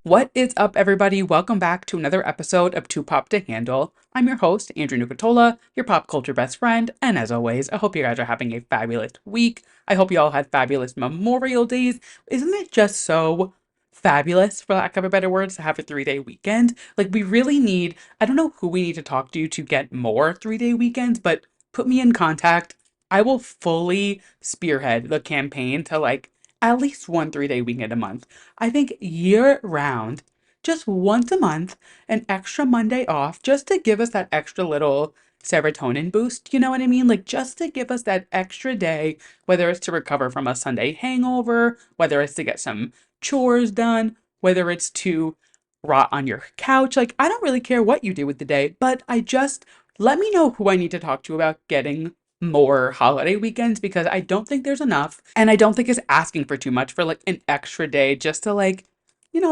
What is up, everybody? Welcome back to another episode of Too Pop to Handle. I'm your host, Andrew Nucatola, your pop culture best friend, and as always, I hope you guys are having a fabulous week. I hope you all had fabulous Memorial Days. Isn't it just so fabulous, for lack of a better word, to have a 3-day weekend? Like, we really need, I don't know who we need to talk to get more 3-day weekends, but put me in contact. I will fully spearhead the campaign to at least one 3-day weekend a month. I think year round, just once a month, an extra Monday off, just to give us that extra little serotonin boost, you know what I mean? Like, just to give us that extra day, whether it's to recover from a Sunday hangover, whether it's to get some chores done, whether it's to rot on your couch. Like, I don't really care what you do with the day, but let me know who I need to talk to about getting more holiday weekends, because I don't think there's enough, and I don't think it's asking for too much for like an extra day just to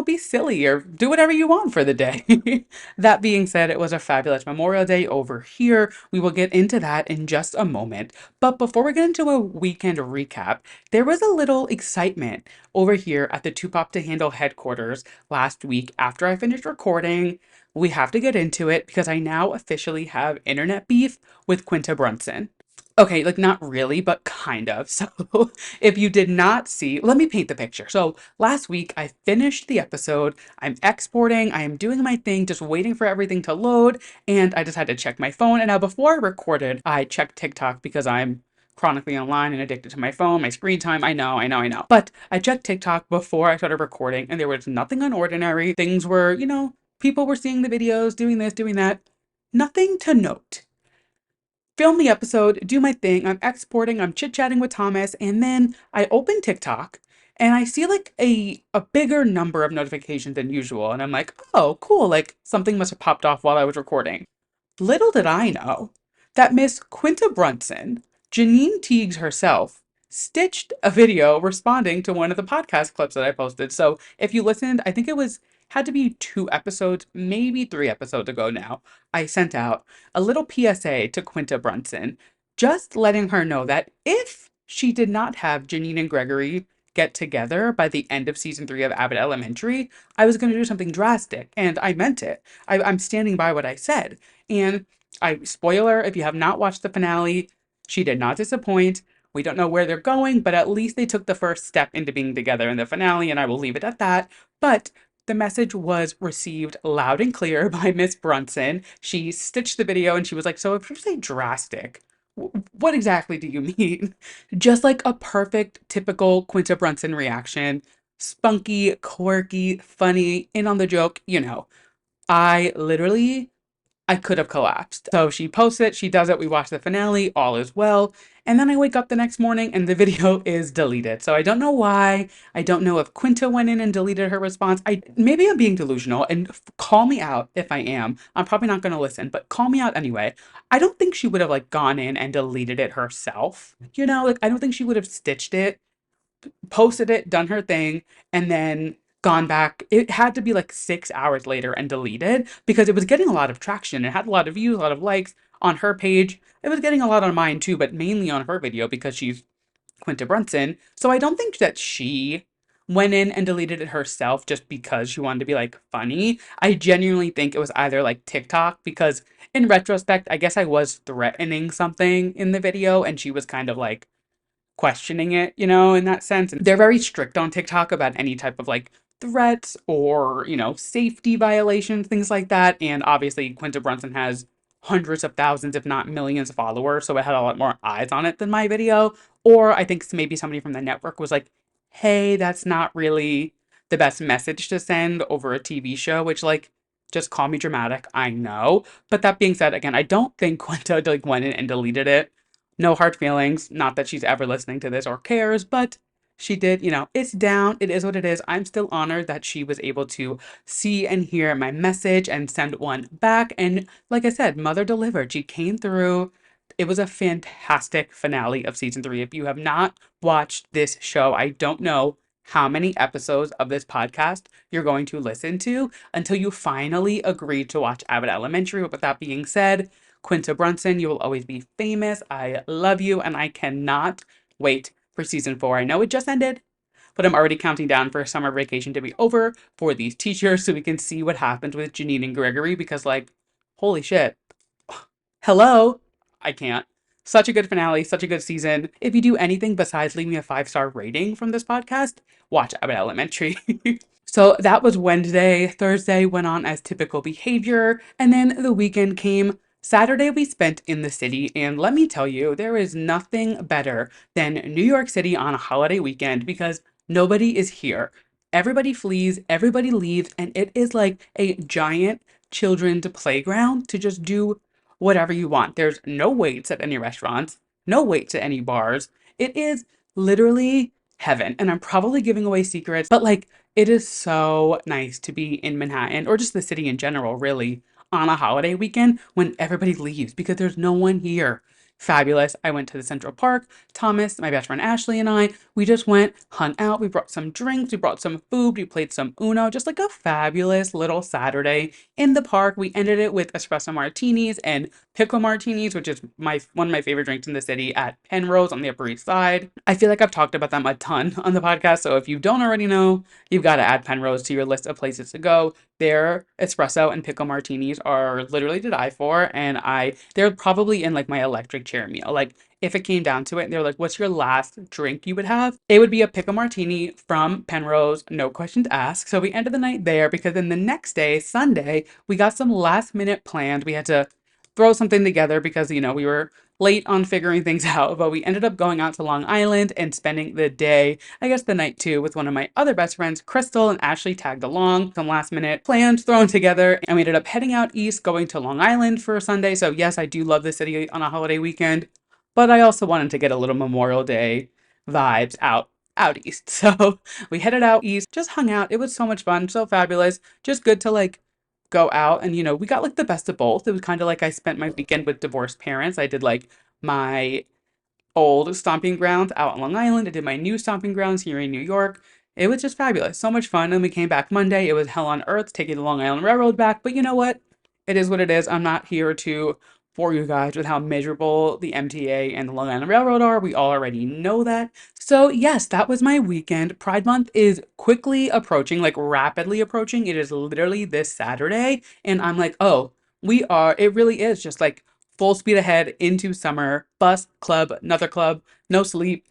be silly or do whatever you want for the day. That being said, it was a fabulous Memorial Day over here. We will get into that in just a moment. But before we get into a weekend recap, there was a little excitement over here at the Two Pop to Handle headquarters last week after I finished recording. We have to get into it because I now officially have internet beef with Quinta Brunson. Okay, like not really, but kind of. So, if you did not see, let me paint the picture. So, last week I finished the episode. I'm exporting, I am doing my thing, just waiting for everything to load, and I just had to check my phone. And now, before I recorded, I checked TikTok because I'm chronically online and addicted to my phone, my screen time. I know. But I checked TikTok before I started recording, and there was nothing unordinary. Things were, people were seeing the videos, doing this, doing that. Nothing to note. Film the episode, do my thing. I'm exporting, I'm chit-chatting with Thomas, and then I open TikTok and I see like a bigger number of notifications than usual. And I'm like, oh, cool. Like something must have popped off while I was recording. Little did I know that Miss Quinta Brunson, Janine Teagues herself, stitched a video responding to one of the podcast clips that I posted. So if you listened, I think it was had to be 2 episodes, maybe 3 episodes ago now. I sent out a little PSA to Quinta Brunson, just letting her know that if she did not have Janine and Gregory get together by the end of season 3 of Abbott Elementary, I was going to do something drastic, and I meant it. I'm standing by what I said. And spoiler, if you have not watched the finale, she did not disappoint. We don't know where they're going, but at least they took the first step into being together in the finale, and I will leave it at that. But the message was received loud and clear by Miss Brunson. She stitched the video and she was like, so if you say drastic, what exactly do you mean? Just like a perfect, typical Quinta Brunson reaction. Spunky, quirky, funny, in on the joke, I literally I could have collapsed. So she posts it, she does it, we watch the finale, all is well. And then I wake up the next morning and the video is deleted. So I don't know why. I don't know if Quinta went in and deleted her response. Maybe I'm being delusional, and call me out if I am. I'm probably not going to listen, but call me out anyway. I don't think she would have gone in and deleted it herself. I don't think she would have stitched it, posted it, done her thing, and then gone back. It had to be 6 hours later and deleted because it was getting a lot of traction. It had a lot of views, a lot of likes on her page. It was getting a lot on mine too, but mainly on her video because she's Quinta Brunson. So I don't think that she went in and deleted it herself just because she wanted to be funny. I genuinely think it was either TikTok, because in retrospect, I guess I was threatening something in the video and she was kind of questioning it, in that sense. And they're very strict on TikTok about any type of threats or, safety violations, things like that. And obviously, Quinta Brunson has hundreds of thousands, if not millions of followers. So it had a lot more eyes on it than my video. Or I think maybe somebody from the network was like, hey, that's not really the best message to send over a TV show, which just call me dramatic. I know. But that being said, again, I don't think Quinta went in and deleted it. No hard feelings. Not that she's ever listening to this or cares, but she did, it's down. It is what it is. I'm still honored that she was able to see and hear my message and send one back. And like I said, mother delivered. She came through. It was a fantastic finale of season 3. If you have not watched this show, I don't know how many episodes of this podcast you're going to listen to until you finally agree to watch Abbott Elementary. But with that being said, Quinta Brunson, you will always be famous. I love you, and I cannot wait for season 4. I know it just ended, but I'm already counting down for summer vacation to be over for these teachers so we can see what happens with Janine and Gregory because, like, holy shit. Hello? I can't. Such a good finale, such a good season. If you do anything besides leave me a 5-star rating from this podcast, watch Abbott Elementary. So that was Wednesday. Thursday went on as typical behavior. And then the weekend came. Saturday we spent in the city. And let me tell you, there is nothing better than New York City on a holiday weekend because nobody is here. Everybody flees, everybody leaves, and it is like a giant children's playground to just do whatever you want. There's no waits at any restaurants, no waits at any bars. It is literally heaven. And I'm probably giving away secrets, but like, it is so nice to be in Manhattan or just the city in general, really, on a holiday weekend when everybody leaves because there's no one here. Fabulous. I went to the Central Park. Thomas, my best friend Ashley, and I, we just went, hung out. We brought some drinks, we brought some food, we played some Uno, just like a fabulous little Saturday in the park. We ended it with espresso martinis and pickle martinis, which is one of my favorite drinks in the city at Penrose on the Upper East Side. I feel like I've talked about them a ton on the podcast, so if you don't already know, you've got to add Penrose to your list of places to go. Their espresso and pickle martinis are literally to die for, and they're probably in like my electric chair meal. Like if it came down to it, and they're like, "What's your last drink you would have?" It would be a pickle martini from Penrose, no questions asked. So we ended the night there because then the next day, Sunday, we got some last minute plans. We had to throw something together because we were late on figuring things out, but we ended up going out to Long Island and spending the day, I guess the night too, with one of my other best friends, Crystal, and Ashley tagged along. Some last minute plans thrown together, and we ended up heading out east, going to Long Island for Sunday. So yes, I do love the city on a holiday weekend, but I also wanted to get a little Memorial Day vibes out east. So we headed out east, just hung out. It was so much fun, so fabulous. Just good to like go out and we got like the best of both. It was kind of like I spent my weekend with divorced parents. I did like my old stomping grounds out on Long Island. I did my new stomping grounds here in New York. It was just fabulous. So much fun. And we came back Monday. It was hell on earth taking the Long Island Railroad back. But you know what? It is what it is. I'm not here to bore you guys with how miserable the MTA and the Long Island Railroad are. We all already know that. So yes, that was my weekend. Pride Month is quickly approaching, like rapidly approaching. It is literally this Saturday. And I'm like, oh, it really is just like full speed ahead into summer, bus, club, another club, no sleep,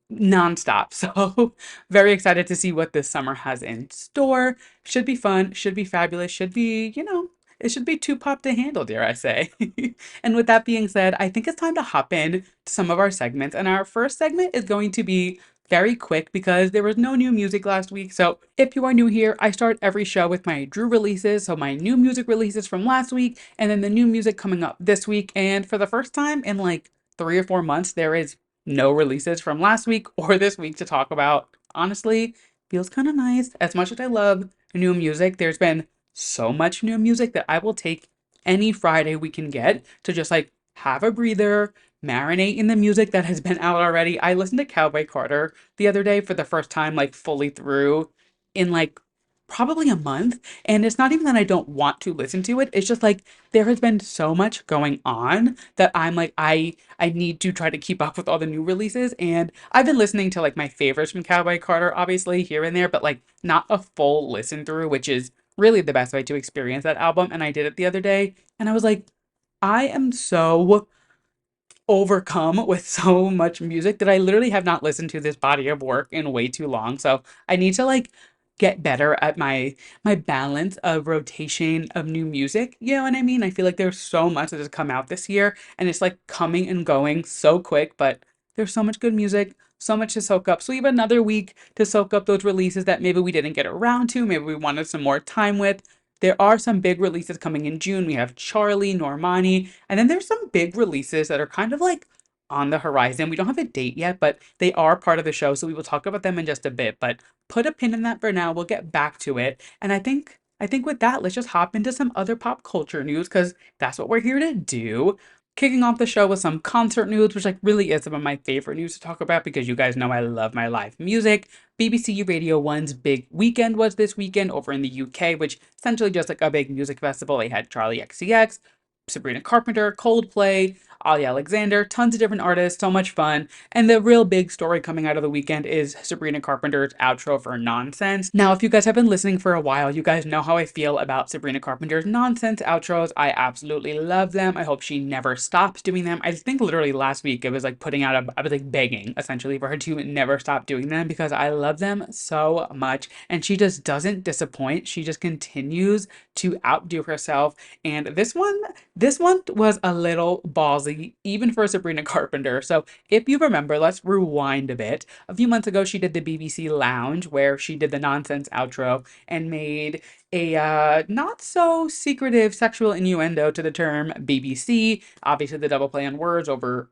nonstop. So very excited to see what this summer has in store. Should be fun, should be fabulous, should be, it should be too pop to handle, dare I say. And with that being said, I think it's time to hop in to some of our segments. And our first segment is going to be very quick because there was no new music last week. So if you are new here, I start every show with my Drew releases. So my new music releases from last week and then the new music coming up this week. And for the first time in like 3 or 4 months, there is no releases from last week or this week to talk about. Honestly, feels kind of nice. As much as I love new music, there's been so much new music that I will take any Friday we can get to just like have a breather, marinate in the music that has been out already. I listened to Cowboy Carter the other day for the first time, like fully through in like probably a month. And it's not even that I don't want to listen to it. It's just like there has been so much going on that I'm like, I need to try to keep up with all the new releases. And I've been listening to like my favorites from Cowboy Carter, obviously here and there, but like not a full listen through, which is really the best way to experience that album. And I did it the other day and I was like, I am so overcome with so much music that I literally have not listened to this body of work in way too long. So I need to like get better at my balance of rotation of new music. You know what I mean? I feel like there's so much that has come out this year and it's like coming and going so quick, but there's so much good music, so much to soak up. So we have another week to soak up those releases that maybe we didn't get around to, maybe we wanted some more time with. There are some big releases coming in June. We have Charlie, Normani, and then there's some big releases that are kind of like on the horizon. We don't have a date yet, but they are part of the show, so we will talk about them in just a bit. But put a pin in that for now. We'll get back to it. And I think with that, let's just hop into some other pop culture news because that's what we're here to do. Kicking off the show with some concert news, which like really is some of my favorite news to talk about because you guys know I love my live music. BBC Radio 1's big weekend was this weekend over in the UK, which essentially just like a big music festival. They had Charlie XCX, Sabrina Carpenter, Coldplay, Ali Alexander, tons of different artists, so much fun. And the real big story coming out of the weekend is Sabrina Carpenter's outro for Nonsense. Now, if you guys have been listening for a while, you guys know how I feel about Sabrina Carpenter's Nonsense outros. I absolutely love them. I hope she never stops doing them. I think literally last week it was like I was like begging essentially for her to never stop doing them because I love them so much. And she just doesn't disappoint. She just continues to outdo herself. And this one was a little ballsy, even for Sabrina Carpenter. So, if you remember, let's rewind a bit. A few months ago, she did the BBC Lounge, where she did the nonsense outro and made a not so secretive sexual innuendo to the term BBC. Obviously, the double play on words over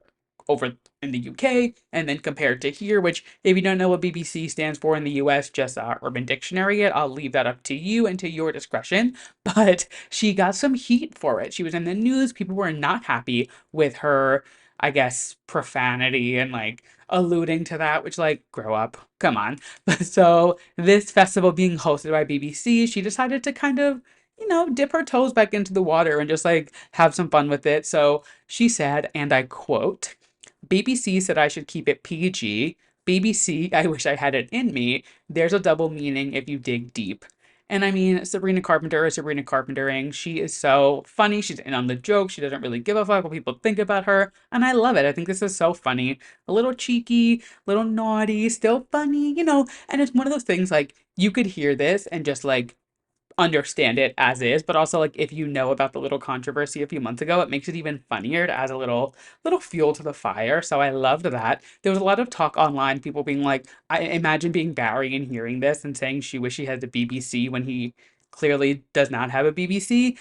in the UK, and then compared to here, which if you don't know what BBC stands for in the US, just Urban Dictionary it. I'll leave that up to you and to your discretion. But she got some heat for it. She was in the news. People were not happy with her, I guess, profanity and like alluding to that, which like grow up. Come on. So this festival being hosted by BBC, she decided to kind of dip her toes back into the water and just like have some fun with it. So she said, and I quote, BBC said I should keep it PG. BBC, I wish I had it in me. There's a double meaning if you dig deep. And I mean, Sabrina Carpenter is Sabrina Carpentering. She is so funny. She's in on the joke. She doesn't really give a fuck what people think about her. And I love it. I think this is so funny. A little cheeky, a little naughty, still funny. And it's one of those things like you could hear this and just like understand it as is, but also like if you know about the little controversy a few months ago, it makes it even funnier to add a little fuel to the fire. So I loved that. There was a lot of talk online, people being like, I imagine being Barry and hearing this and saying she wish she had the BBC when he clearly does not have a BBC.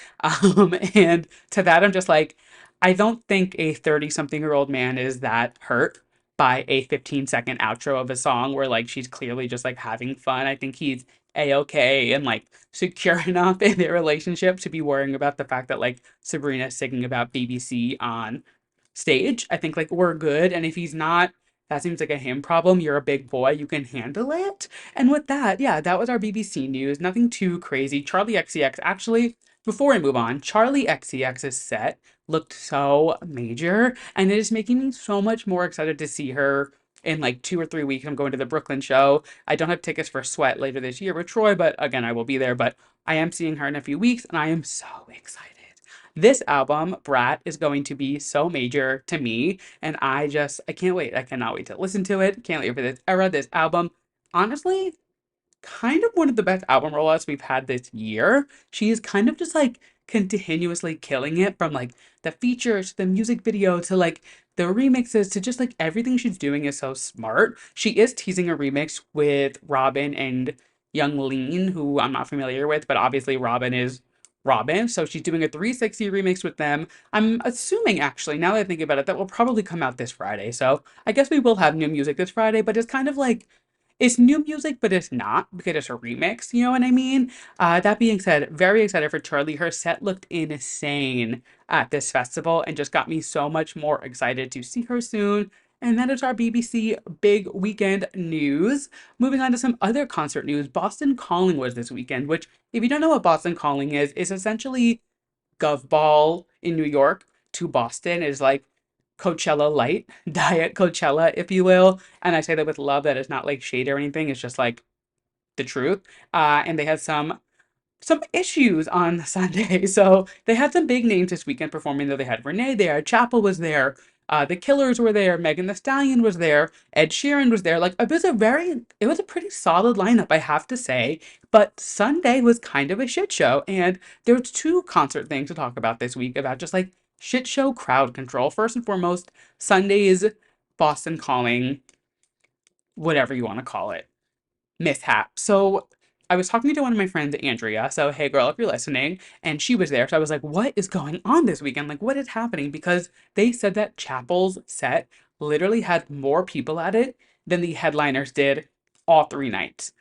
And to that I'm just like, I don't think a 30-something-year-old man is that hurt by a 15-second outro of a song where like she's clearly just like having fun. I think he's a-okay and like secure enough in their relationship to be worrying about the fact that like Sabrina's singing about BBC on stage. I think like we're good. And if he's not, that seems like a him problem. You're a big boy, you can handle it. And with that, yeah, that was our BBC news. Nothing too crazy. Charlie XCX, actually, before I move on, Charlie XCX's set looked so major, and it is making me so much more excited to see her in like 2 or 3 weeks. I'm going to the Brooklyn show. I don't have tickets for Sweat later this year with Troy, but again, I will be there. But I am seeing her in a few weeks, and I am so excited. This album, Brat, is going to be so major to me, and I can't wait. I cannot wait to listen to it. Can't wait for this era, this album. Honestly, kind of one of the best album rollouts we've had this year. She is kind of just like continuously killing it, from like the features to the music video to like the remixes to just like everything she's doing is so smart. She is teasing a remix with Robin and Young Lean, who I'm not familiar with, but obviously Robin is Robin. So she's doing a 360 remix with them. I'm assuming, actually, now that I think about it, that will probably come out this Friday. So I guess we will have new music this Friday, but it's kind of like it's new music, but it's not because it's a remix. You know what I mean? That being said, very excited for Charlie. Her set looked insane at this festival and just got me so much more excited to see her soon. And that is our BBC Big Weekend news. Moving on to some other concert news. Boston Calling was this weekend, which, if you don't know what Boston Calling is essentially Gov Ball in New York to Boston. Is like Coachella light, diet Coachella, if you will. And I say that with love, that is not like shade or anything. It's just like the truth. And they had some issues on Sunday. So they had some big names this weekend performing, though. They had Renee there, Chappell was there, the Killers were there, Megan Thee Stallion was there, Ed Sheeran was there. Like it was a pretty solid lineup, I have to say. But Sunday was kind of a shit show, and there was two concert things to talk about this week about just like shit show crowd control. First and foremost, Sunday's Boston Calling, whatever you want to call it, mishap. So I was talking to one of my friends, Andrea. So, hey girl, if you're listening, and she was there. So I was like, what is going on this weekend? Like, what is happening? Because they said that Chappell's set literally had more people at it than the headliners did all 3 nights.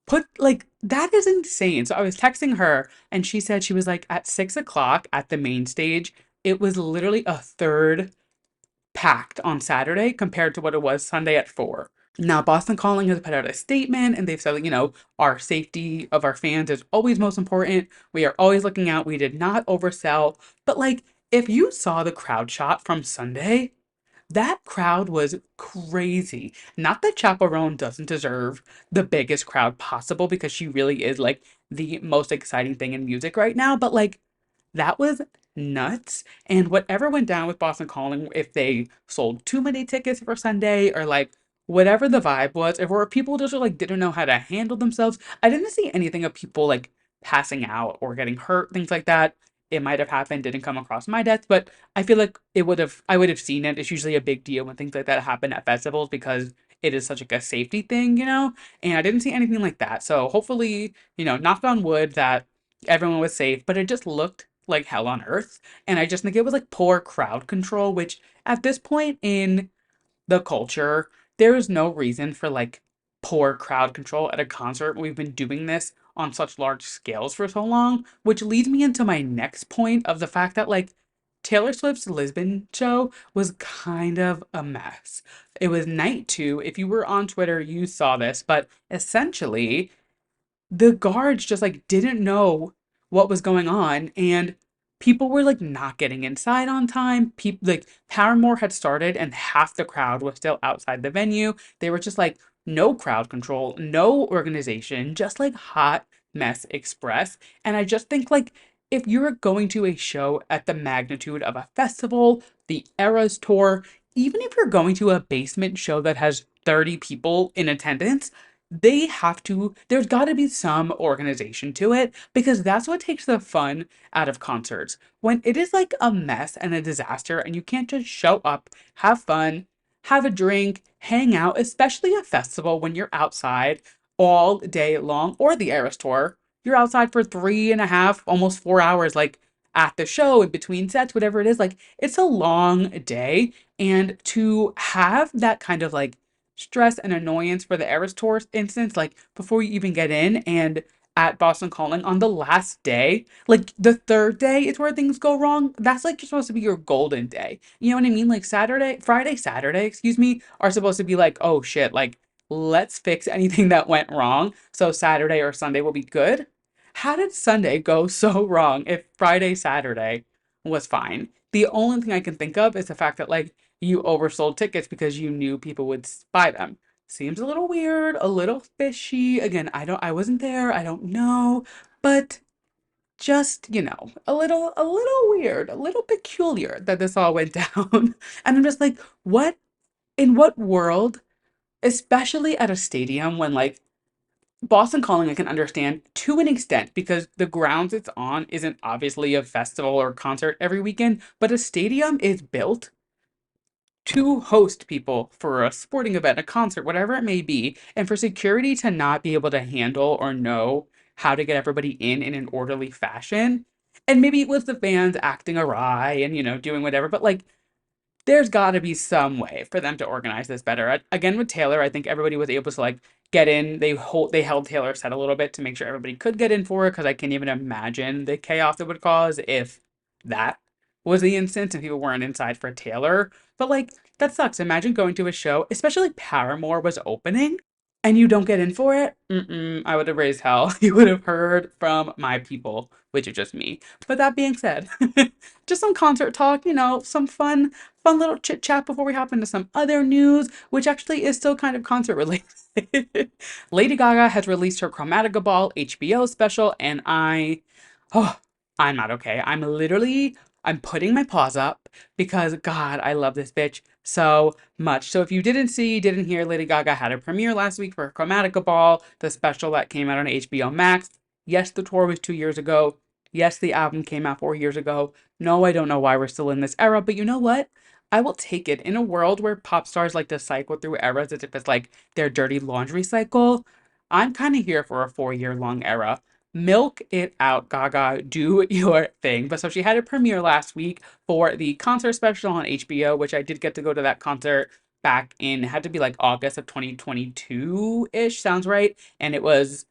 Put like that is insane. So I was texting her and she said she was like at 6 o'clock at the main stage. It was literally a third packed on Saturday compared to what it was Sunday at 4. Now, Boston Calling has put out a statement and they've said, that, our safety of our fans is always most important. We are always looking out. We did not oversell. But, like, if you saw the crowd shot from Sunday, that crowd was crazy. Not that Chappell Roan doesn't deserve the biggest crowd possible because she really is like the most exciting thing in music right now, but like that was nuts. And whatever went down with Boston Calling, if they sold too many tickets for Sunday or like whatever the vibe was, if or people just like didn't know how to handle themselves, I didn't see anything of people like passing out or getting hurt, things like that. It might have happened, didn't come across my desk, but I feel like I would have seen it. It's usually a big deal when things like that happen at festivals because it is such like a safety thing. And I didn't see anything like that. So hopefully, knock on wood that everyone was safe, but it just looked like hell on earth. And I just think it was like poor crowd control, which at this point in the culture, there is no reason for like poor crowd control at a concert. We've been doing this on such large scales for so long, which leads me into my next point of the fact that like Taylor Swift's Lisbon show was kind of a mess. It was night two. If you were on Twitter, you saw this, but essentially the guards just like didn't know what was going on and people were like not getting inside on time. People like Paramore had started and half the crowd was still outside the venue. They were just like no crowd control, no organization, just like hot mess express. And I just think like if you're going to a show at the magnitude of a festival, the Eras tour, even if you're going to a basement show that has 30 people in attendance, there's got to be some organization to it because that's what takes the fun out of concerts. When it is like a mess and a disaster and you can't just show up, have fun, have a drink, hang out, especially a festival when you're outside all day long or the Eras Tour, you're outside for 3.5, almost 4 hours, like at the show in between sets, whatever it is, like it's a long day. And to have that kind of like stress and annoyance for the Eras Tour instance, like before you even get in and at Boston Calling on the last day, like the third day is where things go wrong. That's like supposed to be your golden day. You know what I mean? Like Saturday, excuse me, are supposed to be like, oh shit, like let's fix anything that went wrong. So Saturday or Sunday will be good. How did Sunday go so wrong if Saturday was fine? The only thing I can think of is the fact that like you oversold tickets because you knew people would buy them. Seems a little weird, a little fishy. Again, I wasn't there, I don't know, but just, a little weird, a little peculiar that this all went down. And I'm just like, in what world, especially at a stadium when like Boston Calling I can understand to an extent because the grounds it's on isn't obviously a festival or concert every weekend, but a stadium is built to host people for a sporting event, a concert, whatever it may be, and for security to not be able to handle or know how to get everybody in an orderly fashion. And maybe it was the fans acting awry and, doing whatever, but like there's got to be some way for them to organize this better. Again, with Taylor, I think everybody was able to like get in. They held Taylor's set a little bit to make sure everybody could get in for it because I can't even imagine the chaos it would cause if that was the instance and people weren't inside for Taylor. But like that sucks. Imagine going to a show, especially Paramore was opening, and you don't get in for it. I would have raised hell. You would have heard from my people, which is just me. But that being said, just some concert talk. Some fun little chit chat before we hop into some other news, which actually is still kind of concert related. Lady Gaga has released her Chromatica Ball HBO special, and oh, I'm not okay. I'm putting my paws up because God, I love this bitch so much. So if you didn't hear, Lady Gaga had a premiere last week for her Chromatica Ball, the special that came out on HBO Max. Yes, the tour was 2 years ago. Yes, the album came out 4 years ago. No, I don't know why we're still in this era, but you know what? I will take it. In a world where pop stars like to cycle through eras as if it's like their dirty laundry cycle, I'm kind of here for a 4 year long era. Milk it out, Gaga. Do your thing. But so she had a premiere last week for the concert special on HBO, which I did get to go to that concert back in, it had to be like August of 2022 ish, sounds right. And it was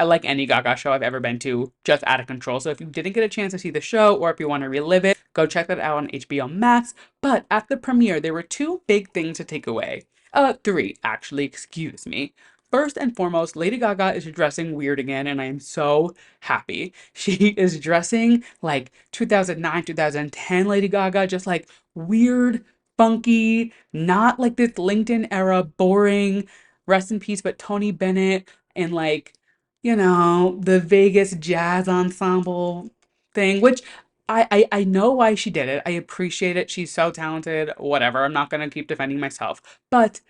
I like any Gaga show I've ever been to, just out of control. So if you didn't get a chance to see the show or if you want to relive it, go check that out on HBO Max. But at the premiere, there were two big things to take away. Three, actually, excuse me. First and foremost, Lady Gaga is dressing weird again, and I am so happy. She is dressing like 2009, 2010 Lady Gaga, just like weird, funky, not like this LinkedIn era, boring, rest in peace, but Tony Bennett and like, the Vegas jazz ensemble thing, which I know why she did it. I appreciate it. She's so talented, whatever. I'm not gonna keep defending myself. But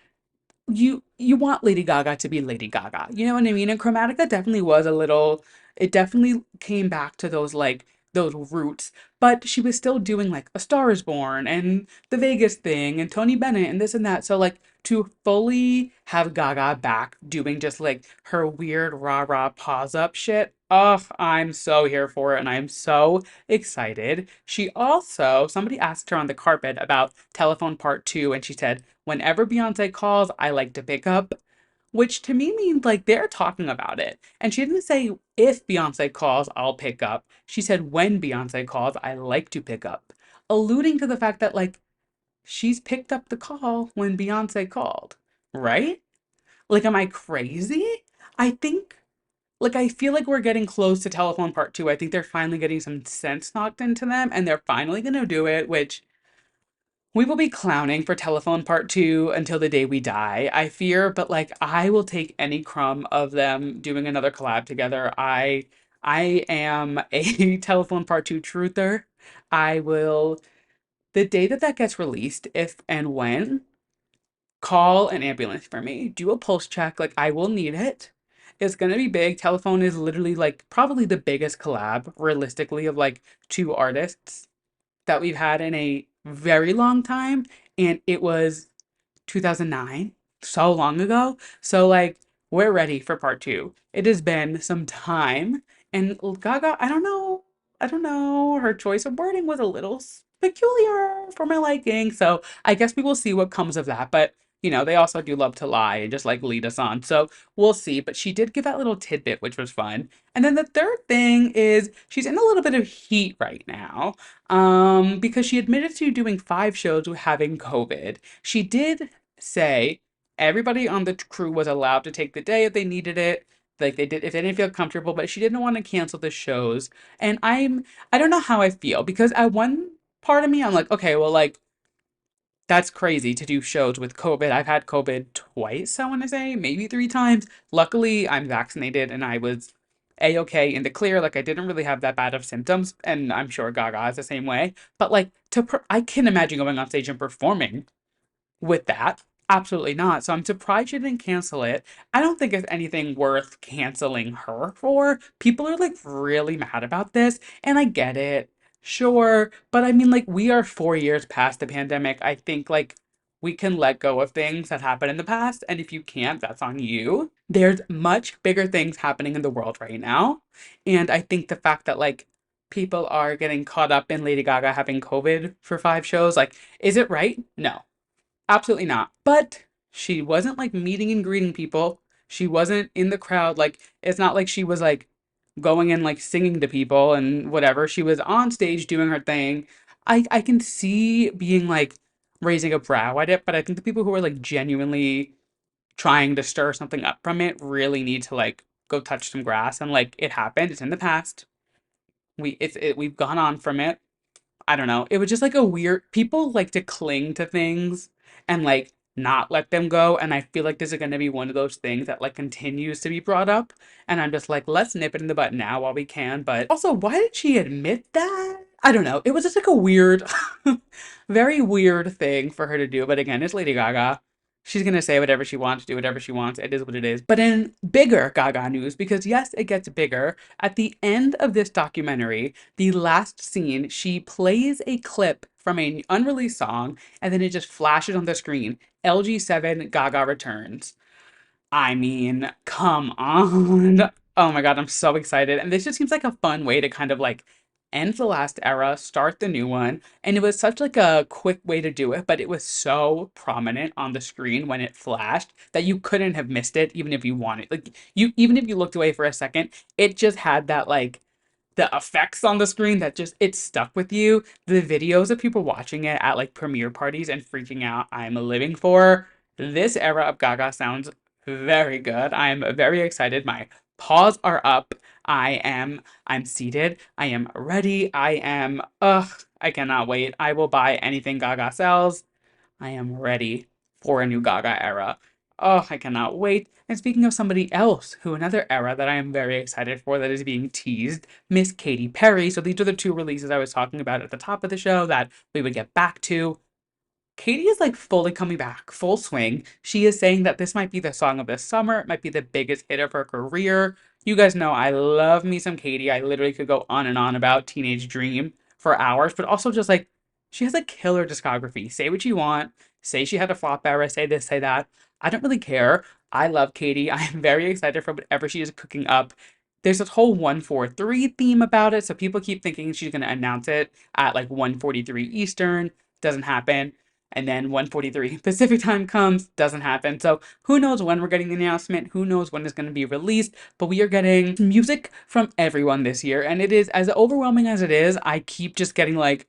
you want Lady Gaga to be Lady Gaga. You know what I mean? And Chromatica definitely was a little, it definitely came back to those like those roots, but she was still doing like A Star is Born and the Vegas thing and Tony Bennett and this and that. So like to fully have Gaga back doing just like her weird rah-rah pause up shit. Oh, I'm so here for it and I'm so excited. She also, somebody asked her on the carpet about Telephone Part 2 and she said, whenever Beyonce calls, I like to pick up, which to me means like they're talking about it. And she didn't say if Beyonce calls, I'll pick up. She said when Beyonce calls, I like to pick up, alluding to the fact that like she's picked up the call when Beyonce called, right? Like, am I crazy? I think. Like, I feel like we're getting close to Telephone Part 2. I think they're finally getting some sense knocked into them, and they're finally gonna do it, which we will be clowning for Telephone Part 2 until the day we die, I fear, but like I will take any crumb of them doing another collab together. I am a Telephone Part 2 truther. I will the day that that gets released, if and when, call an ambulance for me. Do a pulse check, like I will need it. It's gonna be big. Telephone is literally like probably the biggest collab realistically of like two artists that we've had in a very long time, and it was 2009, so long ago. So like we're ready for part 2. It has been some time, and Gaga, I don't know, her choice of wording was a little peculiar for my liking. So I guess we will see what comes of that, but they also do love to lie and just like lead us on. So we'll see. But she did give that little tidbit, which was fun. And then the third thing is she's in a little bit of heat right now. Because she admitted to doing 5 shows with having COVID. She did say everybody on the crew was allowed to take the day if they needed it. Like they did if they didn't feel comfortable, but she didn't want to cancel the shows. And I don't know how I feel because at one part of me I'm like, okay, well like that's crazy to do shows with COVID. I've had COVID twice, I want to say, maybe 3 times. Luckily, I'm vaccinated and I was a-okay in the clear. Like I didn't really have that bad of symptoms, and I'm sure Gaga is the same way. But like I can imagine going on stage and performing with that. Absolutely not. So I'm surprised she didn't cancel it. I don't think it's anything worth canceling her for. People are like really mad about this, and I get it. Sure. But I mean, like, we are 4 years past the pandemic. I think, like, we can let go of things that happened in the past. And if you can't, that's on you. There's much bigger things happening in the world right now. And I think the fact that, like, people are getting caught up in Lady Gaga having COVID for 5 shows, like, is it right? No. Absolutely not. But she wasn't like meeting and greeting people. She wasn't in the crowd. Like, it's not like she was like going and like singing to people and whatever. She was on stage doing her thing. I can see being like raising a brow at it, but I think the people who are like genuinely trying to stir something up from it really need to like go touch some grass and like it happened. It's in the past. We've gone on from it. I don't know. It was just like a weird people like to cling to things and like not let them go. And I feel like this is gonna be one of those things that like continues to be brought up. And I'm just like, let's nip it in the bud now while we can. But also, why did she admit that? I don't know. It was just like a weird, very weird thing for her to do. But again, it's Lady Gaga. She's gonna say whatever she wants, do whatever she wants. It is what it is. But in bigger Gaga news, because yes, it gets bigger, at the end of this documentary, the last scene, she plays a clip from an unreleased song, and then it just flashes on the screen. LG7 Gaga Returns. I mean, come on. Oh my God, I'm so excited. And this just seems like a fun way to kind of like end the last era, start the new one. And it was such like a quick way to do it, but it was so prominent on the screen when it flashed that you couldn't have missed it even if you wanted. Like you even if you looked away for a second, it just had that like the effects on the screen that just it stuck with you. The videos of people watching it at like premiere parties and freaking out, I'm living for. This era of Gaga sounds very good. I'm very excited. My paws are up. I'm seated. I am ready. I cannot wait. I will buy anything Gaga sells. I am ready for a new Gaga era. Oh, I cannot wait. And speaking of somebody else, who another era that I am very excited for that is being teased, Miss Katy Perry. So these are the two releases I was talking about at the top of the show that we would get back to. Katy is like fully coming back, full swing. She is saying that this might be the song of the summer. It might be the biggest hit of her career. You guys know I love me some Katy. I literally could go on and on about Teenage Dream for hours, but also just like she has a killer discography. Say what you want. Say she had a flop era. Say this, say that. I don't really care. I love Katy. I am very excited for whatever she is cooking up. There's this whole 143 theme about it, so people keep thinking she's going to announce it at like 1:43 Eastern. Doesn't happen. And then 1:43 Pacific time comes, doesn't happen. So who knows when we're getting the announcement? Who knows when it's going to be released? But we are getting music from everyone this year. And it is as overwhelming as it is. I keep just getting like,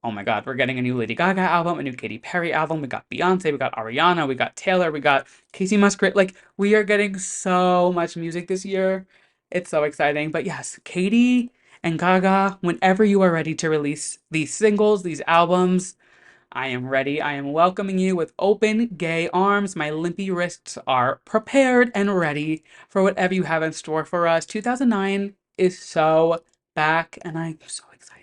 oh my God, we're getting a new Lady Gaga album, a new Katy Perry album. We got Beyonce, we got Ariana, we got Taylor, we got Casey Musgraves. Like, we are getting so much music this year. It's so exciting. But yes, Katy and Gaga, whenever you are ready to release these singles, these albums, I am ready. I am welcoming you with open, gay arms. My limpy wrists are prepared and ready for whatever you have in store for us. 2009 is so back, and I'm so excited.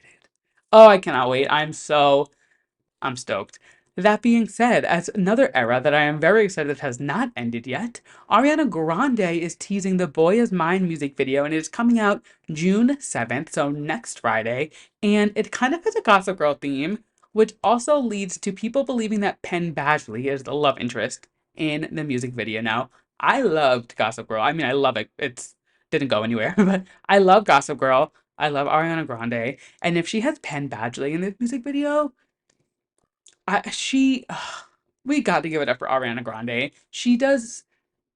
Oh, I cannot wait. I'm stoked. That being said, as another era that I am very excited has not ended yet, Ariana Grande is teasing the Boy Is Mine music video and it is coming out June 7th, so next Friday. And it kind of has a Gossip Girl theme, which also leads to people believing that Penn Badgley is the love interest in the music video. Now, I loved Gossip Girl. I mean, I love it. It's didn't go anywhere, but I love Gossip Girl. I love Ariana Grande. And if she has Penn Badgley in this music video, she we got to give it up for Ariana Grande. She does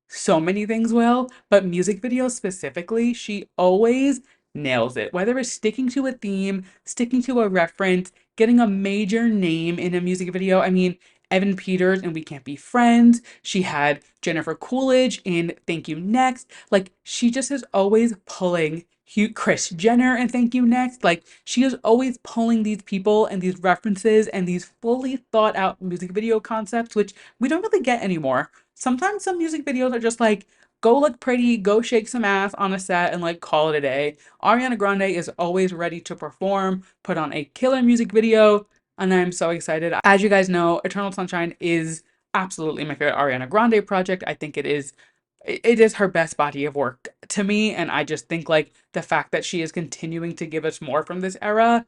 so many things well, but music videos specifically, she always nails it. Whether it's sticking to a theme, sticking to a reference, getting a major name in a music video. I mean, Evan Peters in We Can't Be Friends. She had Jennifer Coolidge in Thank You Next. Like, she just is always pulling Kris Jenner and Thank You Next. Like, she is always pulling these people and these references and these fully thought out music video concepts, which we don't really get anymore. Sometimes some music videos are just like, go look pretty, go shake some ass on a set and like call it a day. Ariana Grande is always ready to perform, put on a killer music video, and I'm so excited. As you guys know, Eternal Sunshine is absolutely my favorite Ariana Grande project. I think it is her best body of work to me, and I just think like the fact that she is continuing to give us more from this era,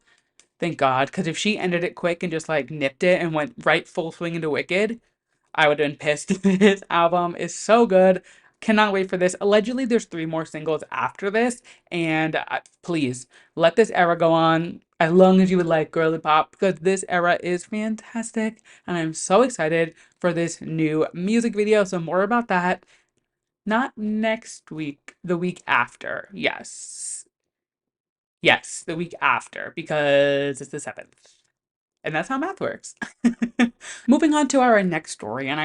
thank God, because if she ended it quick and just like nipped it and went right full swing into Wicked, I would have been pissed. This album is so good. Cannot wait for this. Allegedly, there's 3 more singles after this, and please let this era go on as long as you would like girly pop because this era is fantastic, and I'm so excited for this new music video. So more about that. Not next week, the week after. Yes, the week after because it's the 7th. And that's how math works. Moving on to our next story, and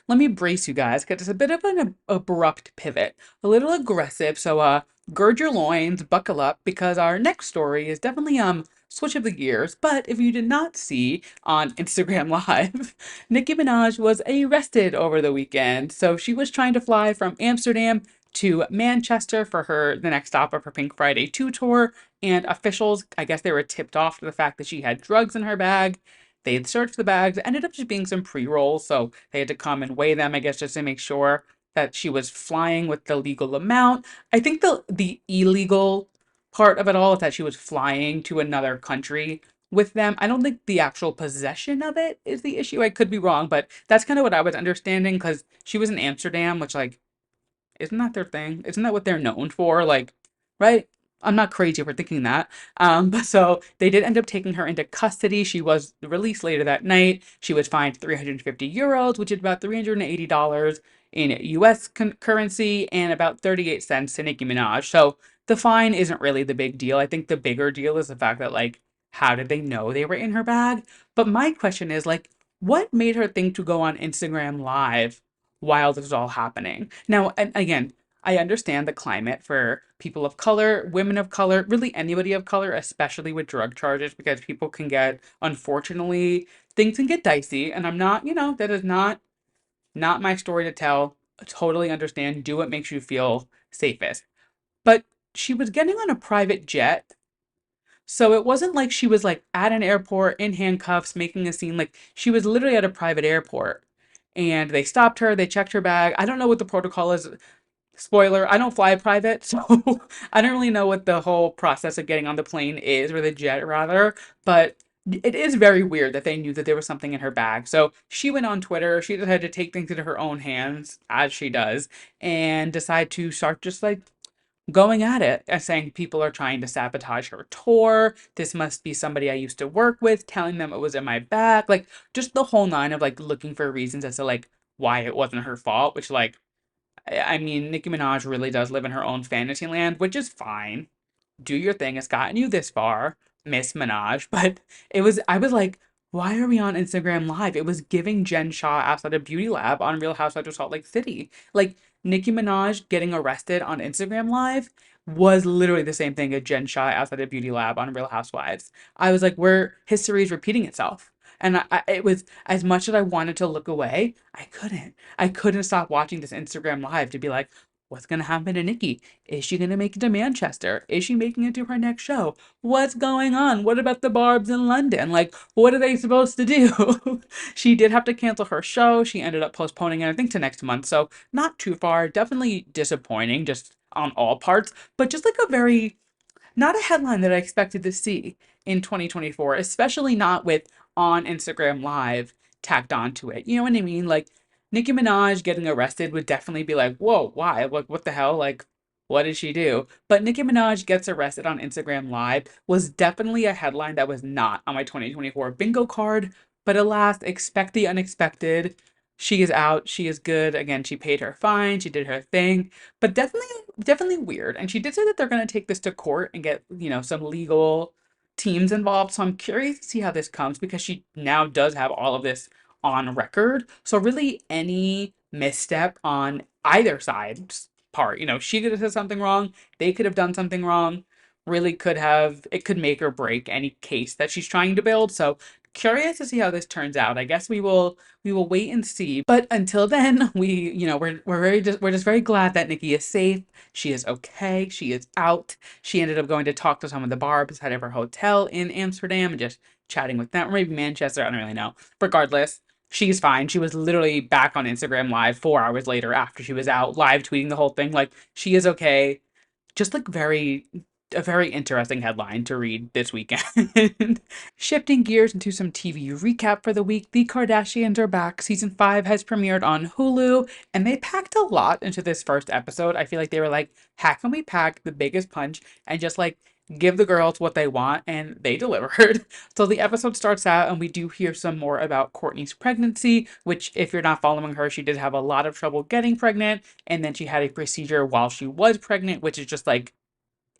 let me brace you guys because it's a bit of an abrupt pivot, a little aggressive. So, gird your loins, buckle up, because our next story is definitely switch of the gears. But if you did not see on Instagram Live, Nicki Minaj was arrested over the weekend. So she was trying to fly from Amsterdam to Manchester for the next stop of her Pink Friday 2 tour, and officials, I guess they were tipped off to the fact that she had drugs in her bag. They had searched the bags. It ended up just being some pre-rolls, so they had to come and weigh them, I guess, just to make sure that she was flying with the legal amount. I think the illegal part of it all is that she was flying to another country with them. I don't think the actual possession of it is the issue. I could be wrong, but that's kind of what I was understanding because she was in Amsterdam, which, like, isn't that their thing? Isn't that what they're known for? Like, right? I'm not crazy for thinking that. But so they did end up taking her into custody. She was released later that night. She was fined 350 euros, which is about $380 in US currency and about 38 cents to Nicki Minaj. So the fine isn't really the big deal. I think the bigger deal is the fact that, like, how did they know they were in her bag? But my question is, like, what made her think to go on Instagram Live while this was all happening? Now, and again, I understand the climate for people of color, women of color, really anybody of color, especially with drug charges, because people can get, unfortunately, things can get dicey. And I'm not, that is not my story to tell. I totally understand. Do what makes you feel safest. But she was getting on a private jet, so it wasn't like she was like at an airport in handcuffs making a scene. Like she was literally at a private airport. And they stopped her, they checked her bag. I don't know what the protocol is. Spoiler, I don't fly private, so I don't really know what the whole process of getting on the plane is, or the jet rather, but it is very weird that they knew that there was something in her bag. So she went on Twitter, she decided to take things into her own hands, as she does, and decide to start just like going at it and saying people are trying to sabotage her tour. This must be somebody I used to work with, telling them it was in my bag. Like just the whole nine of like looking for reasons as to like why it wasn't her fault, which like I mean, Nicki Minaj really does live in her own fantasy land, which is fine. Do your thing. It's gotten you this far, Miss Minaj. But I was like, why are we on Instagram Live? It was giving Jen Shah outside a beauty lab on Real Housewives of Salt Lake City. Like, Nicki Minaj getting arrested on Instagram Live was literally the same thing as Jen Shah outside a beauty lab on Real Housewives. I was like, where history is repeating itself. And it was as much as I wanted to look away, I couldn't. I couldn't stop watching this Instagram Live to be like, what's going to happen to Nicki? Is she going to make it to Manchester? Is she making it to her next show? What's going on? What about the Barbs in London? Like, what are they supposed to do? She did have to cancel her show. She ended up postponing it, I think, to next month. So, not too far. Definitely disappointing, just on all parts, but just like a very not a headline that I expected to see in 2024, especially not with on Instagram Live tacked onto it. You know what I mean? Like Nicki Minaj getting arrested would definitely be like, whoa, why? Like, what the hell? Like, what did she do? But Nicki Minaj gets arrested on Instagram Live was definitely a headline that was not on my 2024 bingo card. But alas, expect the unexpected. She is out. She is good. Again, she paid her fine. She did her thing. But definitely weird. And she did say that they're going to take this to court and get, some legal teams involved. So I'm curious to see how this comes because she now does have all of this on record. So really any misstep on either side's part, she could have said something wrong, they could have done something wrong, really it could make or break any case that she's trying to build. So curious to see how this turns out. I guess we will wait and see. But until then, we're just very glad that Nicki is safe. She is okay. She is out. She ended up going to talk to some of the barbs out of her hotel in Amsterdam and just chatting with them, or maybe Manchester. I don't really know. Regardless, she's fine. She was literally back on Instagram Live 4 hours later after she was out, live tweeting the whole thing. Like she is okay. Just like a very interesting headline to read this weekend. Shifting gears into some TV recap for the week, The Kardashians are back. Season 5 has premiered on Hulu, and they packed a lot into this first episode. I feel like they were like, how can we pack the biggest punch and just like give the girls what they want? And they delivered. So the episode starts out, and we do hear some more about Kourtney's pregnancy, which, if you're not following her, she did have a lot of trouble getting pregnant, and then she had a procedure while she was pregnant, which is just like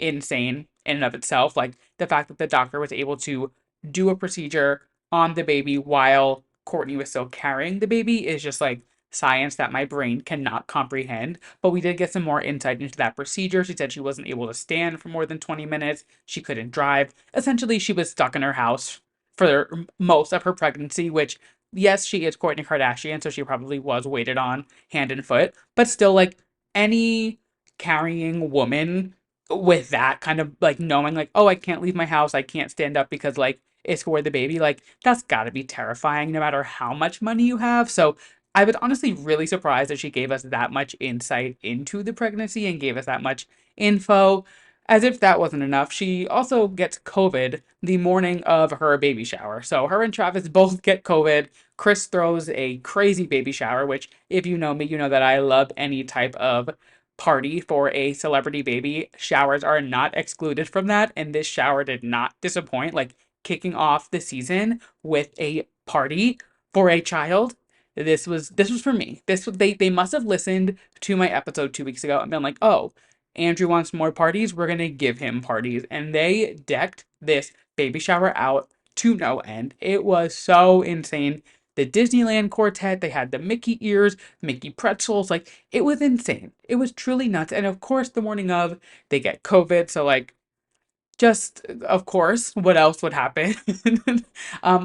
insane in and of itself. Like the fact that the doctor was able to do a procedure on the baby while Kourtney was still carrying the baby is just like science that my brain cannot comprehend. But we did get some more insight into that procedure. She said she wasn't able to stand for more than 20 minutes. She couldn't drive. Essentially, she was stuck in her house for most of her pregnancy, which, yes, she is Kourtney Kardashian, so she probably was weighted on hand and foot. But still, like any carrying woman with that kind of like knowing like, oh, I can't leave my house, I can't stand up because like it's for the baby, like that's got to be terrifying no matter how much money you have. So I was honestly really surprised that she gave us that much insight into the pregnancy and gave us that much info. As if that wasn't enough, she also gets COVID the morning of her baby shower. So her and Travis both get COVID. Chris throws a crazy baby shower, which, if you know me, you know that I love any type of party for a celebrity baby, showers are not excluded from that. And this shower did not disappoint. Like kicking off the season with a party for a child. This was for me. They must have listened to my episode 2 weeks ago and been like, oh, Andrew wants more parties. We're gonna give him parties. And they decked this baby shower out to no end. It was so insane. The Disneyland quartet, they had the Mickey ears, Mickey pretzels, like it was insane. It was truly nuts. And of course, the morning of, they get COVID. So like just of course, what else would happen?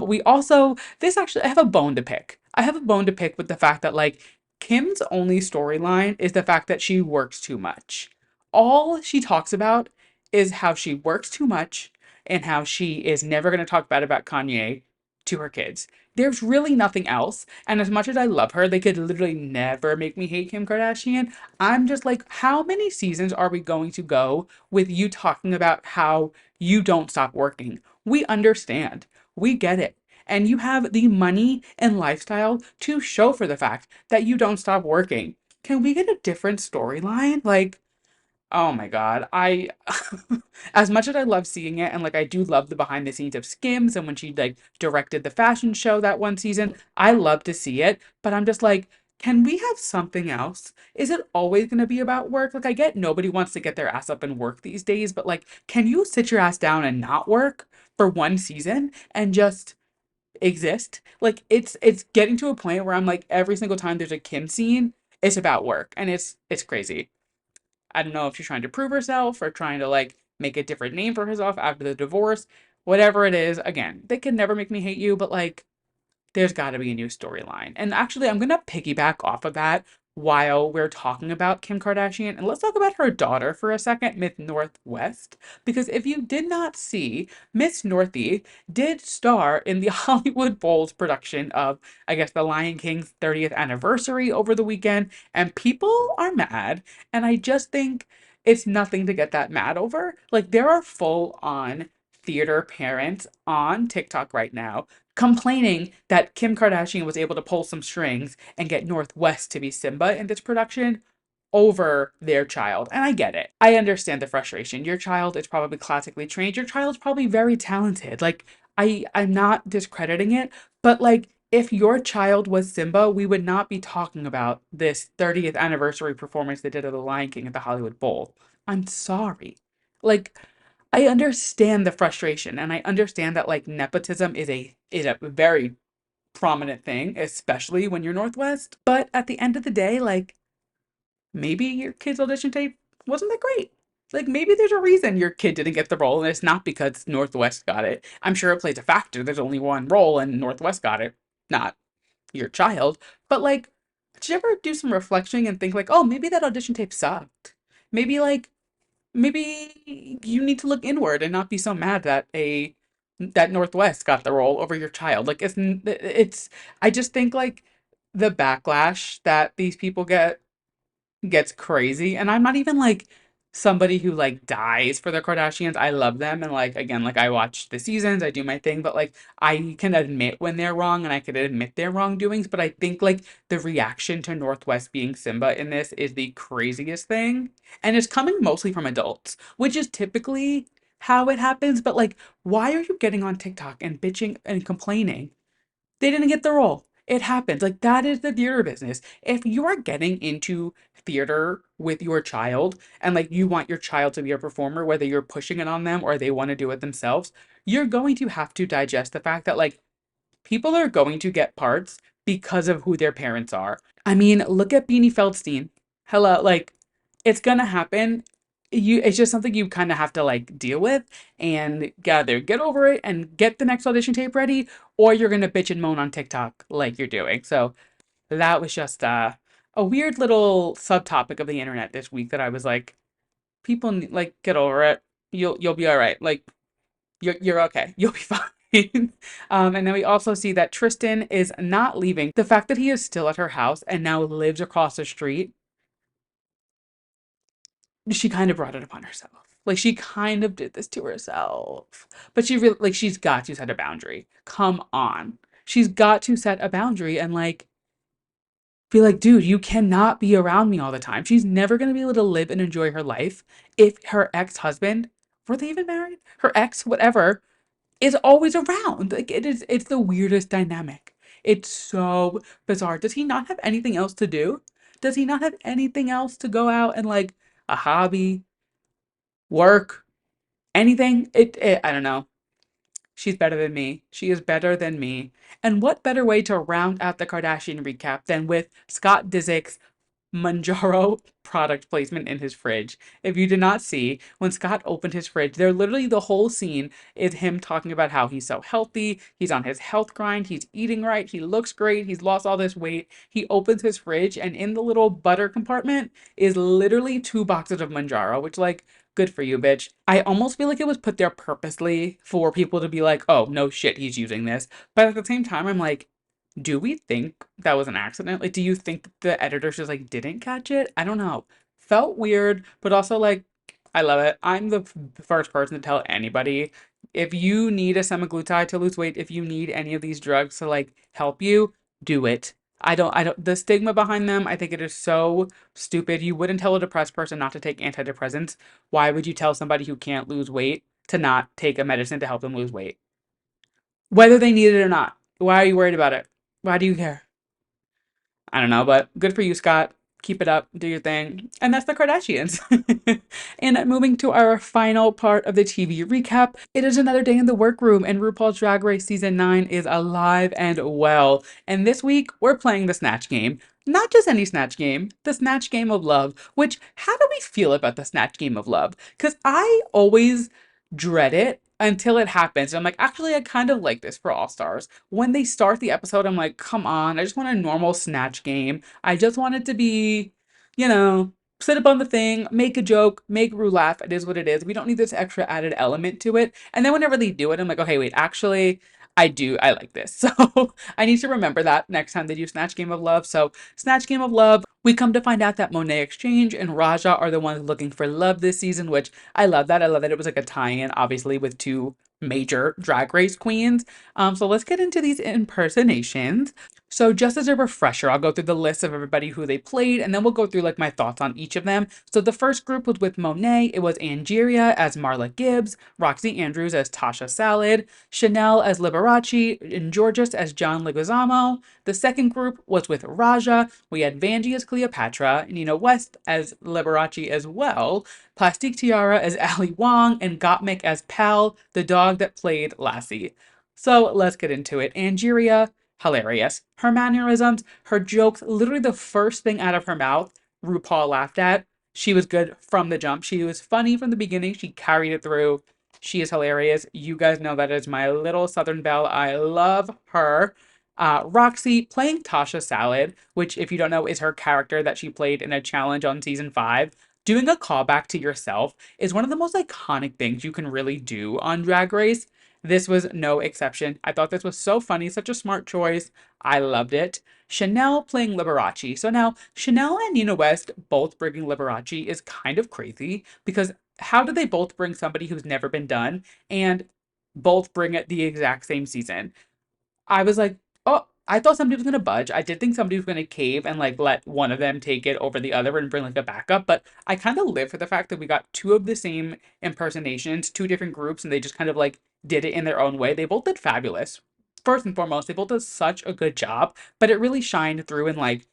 We also this actually I have a bone to pick. I have a bone to pick with the fact that like Kim's only storyline is the fact that she works too much. All she talks about is how she works too much and how she is never going to talk bad about Kanye to her kids. There's really nothing else. And as much as I love her, they could literally never make me hate Kim Kardashian. I'm just like, how many seasons are we going to go with you talking about how you don't stop working? We understand. We get it. And you have the money and lifestyle to show for the fact that you don't stop working. Can we get a different storyline? Like, oh my God. As much as I love seeing it, and like I do love the behind the scenes of Skims and when she like directed the fashion show that one season, I love to see it. But I'm just like, can we have something else? Is it always going to be about work? Like, I get nobody wants to get their ass up and work these days, but like, can you sit your ass down and not work for one season and just exist? Like, it's getting to a point where I'm like, every single time there's a Kim scene, it's about work, and it's crazy. I don't know if she's trying to prove herself or trying to like make a different name for herself after the divorce. Whatever it is, again, they can never make me hate you, but like there's got to be a new storyline. And actually, I'm going to piggyback off of that while we're talking about Kim Kardashian. And let's talk about her daughter for a second, Miss Northwest. Because if you did not see, Miss Northie did star in the Hollywood Bowls production of, I guess, The Lion King's 30th anniversary over the weekend. And people are mad. And I just think it's nothing to get that mad over. Like, there are full on theater parents on TikTok right now complaining that Kim Kardashian was able to pull some strings and get Northwest to be Simba in this production over their child. And I get it. I understand the frustration. Your child is probably classically trained. Your child's probably very talented. Like I'm not discrediting it, but like if your child was Simba, we would not be talking about this 30th anniversary performance they did of The Lion King at the Hollywood Bowl. I'm sorry. Like I understand the frustration and I understand that like nepotism is a very prominent thing, especially when you're Northwest. But at the end of the day, like maybe your kid's audition tape wasn't that great. Like maybe there's a reason your kid didn't get the role and it's not because Northwest got it. I'm sure it plays a factor. There's only one role and Northwest got it, not your child. But like, did you ever do some reflection and think like, oh, maybe that audition tape sucked? Maybe like maybe you need to look inward and not be so mad that Northwest got the role over your child. Like it's I just think like the backlash that these people gets crazy. And I'm not even like somebody who like dies for the Kardashians. I love them and like again, like I watch the seasons, I do my thing, but like I can admit when they're wrong and I can admit their wrongdoings. But I think like the reaction to Northwest being Simba in this is the craziest thing. And it's coming mostly from adults, which is typically how it happens. But like, why are you getting on TikTok and bitching and complaining they didn't get the role? It happens. Like that is the theater business. If you are getting into theater with your child and like you want your child to be a performer, whether you're pushing it on them or they want to do it themselves, you're going to have to digest the fact that like people are going to get parts because of who their parents are. I mean, look at Beanie Feldstein. Hello, like it's gonna happen. It's just something you kind of have to like deal with and either get over it and get the next audition tape ready, or you're gonna bitch and moan on TikTok like you're doing. So that was just a weird little subtopic of the internet this week that I was like, people like get over it. You'll be all right. Like you're okay. You'll be fine. And then we also see that Tristan is not leaving. The fact that he is still at her house and now lives across the street, she kind of brought it upon herself. Like she kind of did this to herself. But she really like she's got to set a boundary. Come on. She's got to set a boundary and like be like, dude, you cannot be around me all the time. She's never going to be able to live and enjoy her life if her ex-husband, were they even married? Her ex, whatever, is always around. Like it's the weirdest dynamic. It's so bizarre. Does he not have anything else to do? Does he not have anything else to go out and like a hobby, work, anything? I don't know. She's better than me. She is better than me. And what better way to round out the Kardashian recap than with Scott Disick's Manjaro product placement in his fridge. If you did not see, when Scott opened his fridge, there literally the whole scene is him talking about how he's so healthy, he's on his health grind, he's eating right, he looks great, he's lost all this weight. He opens his fridge and in the little butter compartment is literally 2 boxes of Manjaro, which like good for you, bitch. I almost feel like it was put there purposely for people to be like, oh, no shit, he's using this. But at the same time, I'm like, do we think that was an accident? Like, do you think the editors just like didn't catch it? I don't know. Felt weird, but also like, I love it. I'm the first person to tell anybody if you need a semaglutide to lose weight, if you need any of these drugs to like help you, do it. The stigma behind them, I think it is so stupid. You wouldn't tell a depressed person not to take antidepressants. Why would you tell somebody who can't lose weight to not take a medicine to help them lose weight? Whether they need it or not. Why are you worried about it? Why do you care? I don't know, but good for you, Scott. Keep it up, do your thing. And that's the Kardashians. And moving to our final part of the TV recap, it is another day in the workroom, and RuPaul's Drag Race Season 9 is alive and well. And this week, we're playing the Snatch Game. Not just any Snatch Game, the Snatch Game of Love, which, how do we feel about the Snatch Game of Love? Because I always dread it until it happens. I'm like, actually, I kind of like this for All Stars. When they start the episode, I'm like, come on, I just want a normal Snatch Game. I just want it to be, you know, sit up on the thing, make a joke, make Rue laugh. It is what it is. We don't need this extra added element to it. And then whenever they do it, I'm like, okay, wait, actually, I like this. So I need to remember that next time they do Snatch Game of Love. So Snatch Game of Love, we come to find out that Monet Exchange and Raja are the ones looking for love this season, which I love that. I love that it was like a tie-in, obviously, with two major drag race queens. So let's get into these impersonations. So just as a refresher, I'll go through the list of everybody who they played, and then we'll go through like my thoughts on each of them. So the first group was with Monet. It was Angeria as Marla Gibbs, Roxy Andrews as Tasha Salad, Chanel as Liberace, and Georges as John Leguizamo. The second group was with Raja. We had Vanjie as Cleopatra, Nina West as Liberace as well, Plastique Tiara as Ali Wong, and Gottmik as Pal, the dog that played Lassie. So let's get into it. Angeria, hilarious. Her mannerisms, her jokes, literally the first thing out of her mouth, RuPaul laughed at. She was good from the jump. She was funny from the beginning. She carried it through. She is hilarious. You guys know that is my little Southern Belle. I love her. Roxy playing Tasha Salad, which, if you don't know, is her character that she played in a challenge on season 5. Doing a callback to yourself is one of the most iconic things you can really do on Drag Race. This was no exception. I thought this was so funny, such a smart choice. I loved it. Chanel playing Liberace. So now, Chanel and Nina West both bringing Liberace is kind of crazy because how do they both bring somebody who's never been done and both bring it the exact same season? I was like, oh, I thought somebody was gonna budge. I did think somebody was gonna cave and like let one of them take it over the other and bring like a backup, but I kind of live for the fact that we got two of the same impersonations, two different groups, and they just kind of like did it in their own way. They both did fabulous. First and foremost, they both did such a good job, but it really shined through in like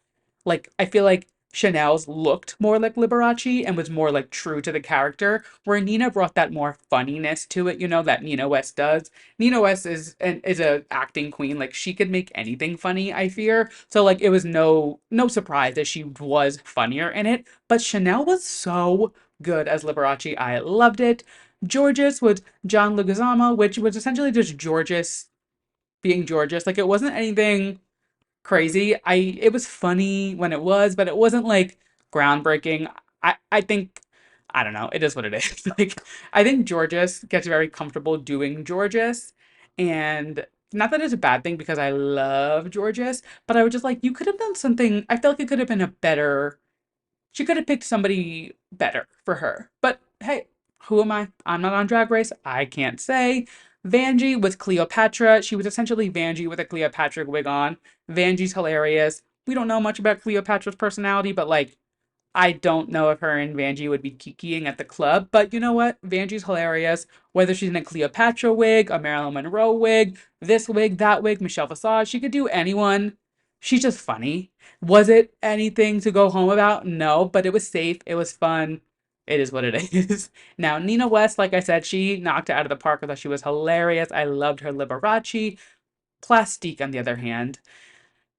I feel like Chanel's looked more like Liberace and was more like true to the character, where Nina brought that more funniness to it, you know, that Nina West does. Nina West is a acting queen. Like she could make anything funny, I fear. So like it was no surprise that she was funnier in it. But Chanel was so good as Liberace. I loved it. Georges with John Leguizamo, which was essentially just Georges being Georges. Like it wasn't anything crazy. It was funny when it was, but it wasn't like groundbreaking. I think I don't know. It is what it is. Like I think Georges gets very comfortable doing Georges, and not that it's a bad thing because I love Georges, but I was just like you could have done something. I felt like it could have been a better. She could have picked somebody better for her. But hey, who am I? I'm not on Drag Race. I can't say. Vanjie with Cleopatra. She was essentially Vanjie with a Cleopatra wig on. Vanjie's hilarious. We don't know much about Cleopatra's personality, but like I don't know if her and Vanjie would be kikiing at the club, but you know what? Vanjie's hilarious. Whether she's in a Cleopatra wig, a Marilyn Monroe wig, this wig, that wig, Michelle Visage, she could do anyone. She's just funny. Was it anything to go home about? No, but it was safe. It was fun. It is what it is. Now, Nina West, like I said, she knocked it out of the park. I thought she was hilarious. I loved her Liberace. Plastique, on the other hand,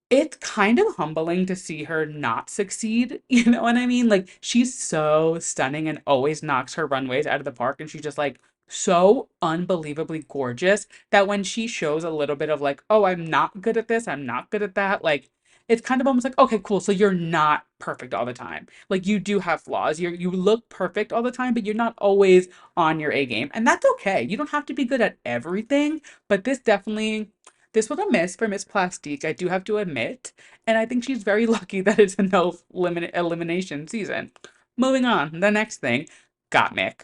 it's kind of humbling to see her not succeed. You know what I mean? Like, she's so stunning and always knocks her runways out of the park. And she's just like so unbelievably gorgeous that when she shows a little bit of like, oh, I'm not good at this, I'm not good at that, like, it's kind of almost like, okay, cool. So you're not perfect all the time. Like, you do have flaws. You look perfect all the time, but you're not always on your A game. And that's okay. You don't have to be good at everything. But this was a miss for Miss Plastique, I do have to admit, and I think she's very lucky that it's a no elimination season. Moving on, the next thing, Gottmik.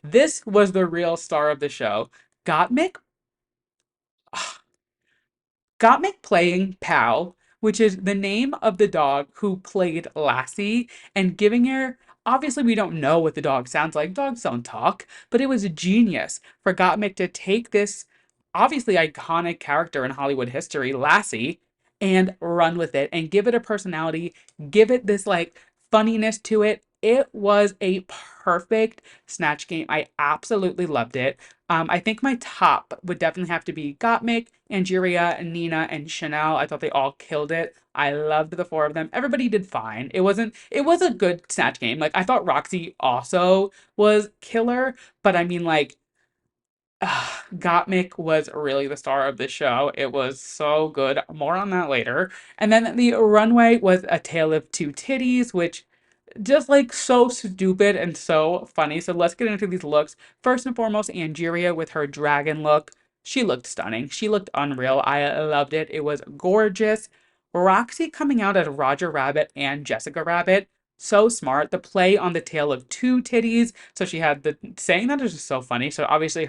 This was the real star of the show. Gottmik Gottmik playing Pal, which is the name of the dog who played Lassie, and giving her. Obviously, we don't know what the dog sounds like. Dogs don't talk, but it was genius for Gottmik to take this obviously iconic character in Hollywood history, Lassie, and run with it and give it a personality, give it this like funniness to it. It was a perfect Snatch Game. I absolutely loved it. I think my top would definitely have to be Gottmik, Angeria, Nina, and Chanel. I thought they all killed it. I loved the four of them. Everybody did fine. It was a good Snatch Game. Like, I thought Roxy also was killer, but I mean, like, Gottmik was really the star of the show. It was so good. More on that later. And then the runway was A Tale of Two Titties, which just like so stupid and so funny. So let's get into these looks. First and foremost, Angeria with her dragon look. She looked stunning. She looked unreal. I loved it. It was gorgeous. Roxy coming out as Roger Rabbit and Jessica Rabbit. So smart. The play on the tail of two titties. So she had the saying that is just so funny. So obviously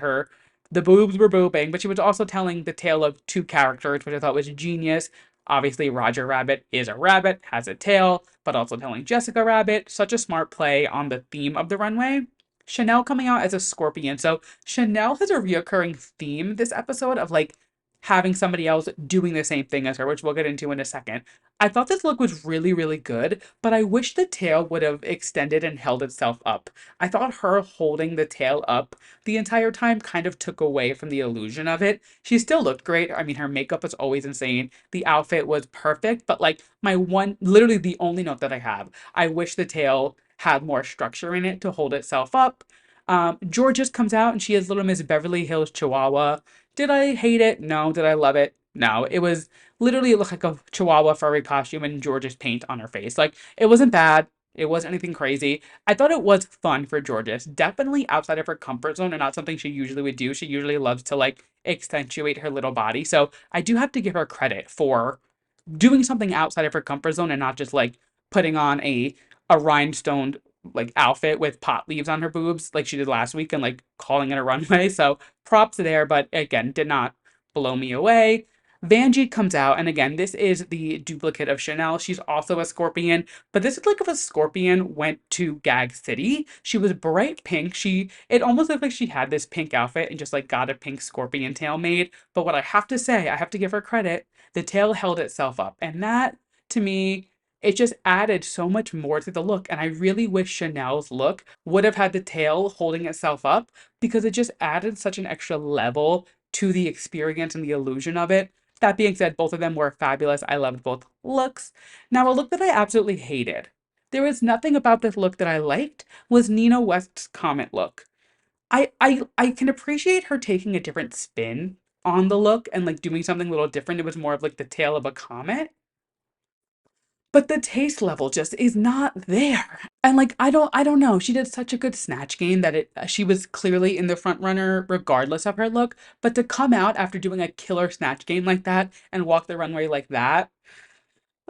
the boobs were boobing, but she was also telling the tale of two characters, which I thought was genius. Obviously, Roger Rabbit is a rabbit, has a tail, but also telling Jessica Rabbit. Such a smart play on the theme of the runway. Chanel coming out as a scorpion. So Chanel has a reoccurring theme this episode of like having somebody else doing the same thing as her, which we'll get into in a second. I thought this look was really, really good, but I wish the tail would have extended and held itself up. I thought her holding the tail up the entire time kind of took away from the illusion of it. She still looked great. I mean, her makeup was always insane. The outfit was perfect, but like literally the only note that I have, I wish the tail had more structure in it to hold itself up. Georges comes out and she is Little Miss Beverly Hills Chihuahua. Did I hate it? No. Did I love it? No. It was literally, it looked like a Chihuahua furry costume and Georges paint on her face. Like, it wasn't bad. It wasn't anything crazy. I thought it was fun for Georges. Definitely outside of her comfort zone and not something she usually would do. She usually loves to like accentuate her little body. So I do have to give her credit for doing something outside of her comfort zone and not just like putting on a rhinestone like outfit with pot leaves on her boobs like she did last week and like calling it a runway. So props there, but again, did not blow me away. Vanjie comes out, and again, this is the duplicate of Chanel. She's also a scorpion, but this is like if a scorpion went to Gag City. She was bright pink. It almost looked like she had this pink outfit and just like got a pink scorpion tail made. But what I have to say, I have to give her credit, the tail held itself up. And that, to me, it just added so much more to the look. And I really wish Chanel's look would have had the tail holding itself up because it just added such an extra level to the experience and the illusion of it. That being said, both of them were fabulous. I loved both looks. Now, a look that I absolutely hated. There was nothing about this look that I liked was Nina West's comet look. I can appreciate her taking a different spin on the look and like doing something a little different. It was more of like the tail of a comet. But the taste level just is not there. And like I don't know. She did such a good snatch game that she was clearly in the front runner regardless of her look. But to come out after doing a killer snatch game like that and walk the runway like that,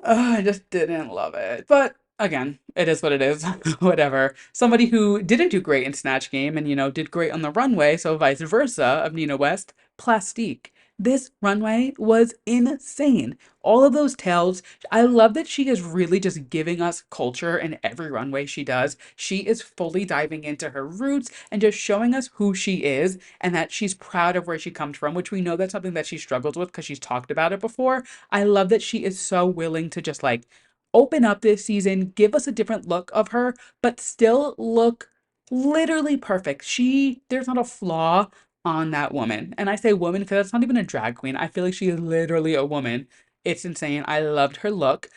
I just didn't love it. But again, it is what it is. Whatever. Somebody who didn't do great in snatch game and did great on the runway, so vice versa of Nina West, Plastique. This runway was insane. All of those tails. I love that she is really just giving us culture in every runway she does. She is fully diving into her roots and just showing us who she is and that she's proud of where she comes from, which we know that's something that she struggles with because she's talked about it before. I love that she is so willing to just like open up this season, give us a different look of her, but still look literally perfect. There's not a flaw on that woman. And I say woman because that's not even a drag queen. I feel like she is literally a woman. It's insane. I loved her look.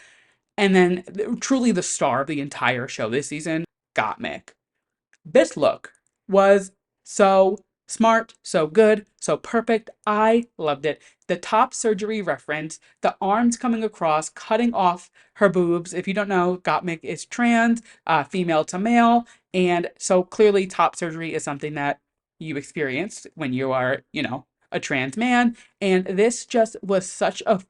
And then truly the star of the entire show this season, Gottmik. This look was so smart, so good, so perfect. I loved it. The top surgery reference, the arms coming across, cutting off her boobs. If you don't know, Gottmik is trans, female to male. And so clearly, top surgery is something that you experience when you are, a trans man. And this just was such a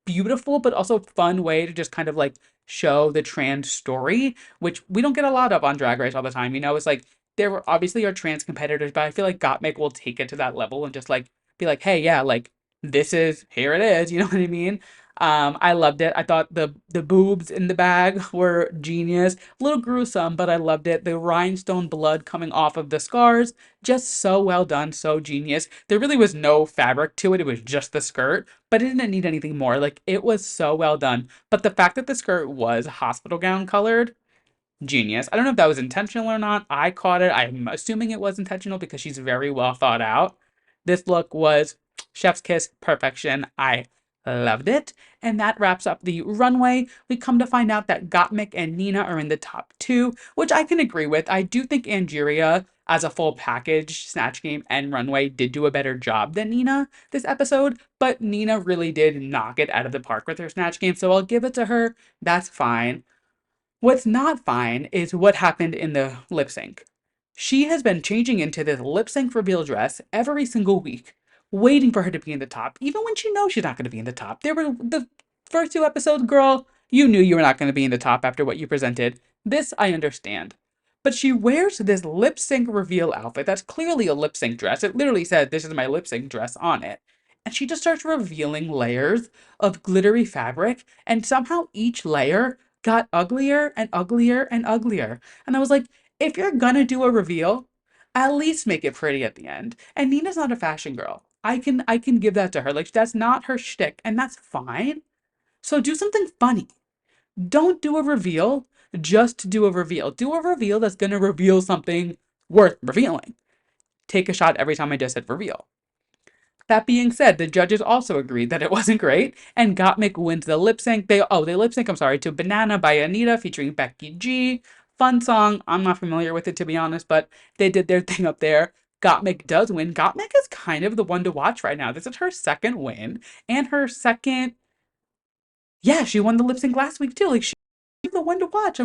beautiful but also fun way to just kind of like show the trans story, which we don't get a lot of on Drag Race all the time. It's like there were obviously are trans competitors, but I feel like Gottmik will take it to that level and just like be like, hey, yeah, like here it is, you know what I mean? I loved it. I thought the boobs in the bag were genius. A little gruesome, but I loved it. The rhinestone blood coming off of the scars, just so well done, so genius. There really was no fabric to it. It was just the skirt, but it didn't need anything more. Like it was so well done. But the fact that the skirt was hospital gown colored, genius. I don't know if that was intentional or not. I caught it. I'm assuming it was intentional because she's very well thought out. This look was chef's kiss perfection. I loved it. And that wraps up the runway. We come to find out that Gottmik and Nina are in the top two, which I can agree with. I do think Angeria, as a full package, Snatch Game and Runway, did do a better job than Nina this episode, but Nina really did knock it out of the park with her Snatch Game, so I'll give it to her. That's fine. What's not fine is what happened in the lip sync. She has been changing into this lip sync reveal dress every single week, waiting for her to be in the top, even when she knows she's not going to be in the top. There were the first two episodes, girl, you knew you were not going to be in the top after what you presented. This I understand. But she wears this lip sync reveal outfit that's clearly a lip sync dress. It literally said, "This is my lip sync dress" on it. And she just starts revealing layers of glittery fabric, and somehow each layer got uglier and uglier and uglier. And I was like, if you're gonna do a reveal, at least make it pretty at the end. And Nina's not a fashion girl. I can give that to her. Like that's not her shtick, and that's fine. So do something funny. Don't do a reveal just to do a reveal. Do a reveal that's gonna reveal something worth revealing. Take a shot every time I just said reveal. That being said, the judges also agreed that it wasn't great, and Gottmik wins the lip sync. They lip sync, I'm sorry, to Banana by Anita featuring Becky G. Fun song. I'm not familiar with it, to be honest, but they did their thing up there. Gottmik does win. Gottmik is kind of the one to watch right now. This is her second win and her second. Yeah, she won the lip sync last week too. Like she's the one to watch.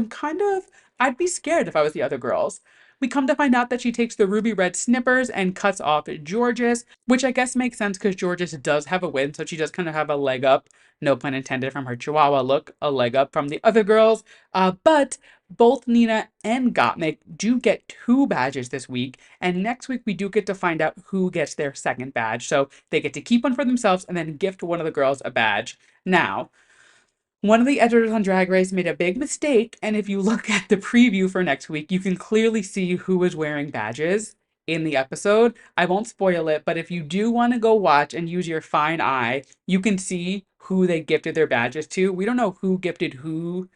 I'd be scared if I was the other girls. We come to find out that she takes the ruby red snippers and cuts off Georges, which I guess makes sense because Georges does have a win, so she does kind of have a leg up, no pun intended, from her Chihuahua look, a leg up from the other girls. But both Nina and Gottmik do get two badges this week, and next week we do get to find out who gets their second badge. So they get to keep one for themselves and then gift one of the girls a badge. Now, one of the editors on Drag Race made a big mistake, and if you look at the preview for next week, you can clearly see who is wearing badges in the episode. I won't spoil it, but if you do want to go watch and use your fine eye, you can see who they gifted their badges to. We don't know who gifted who,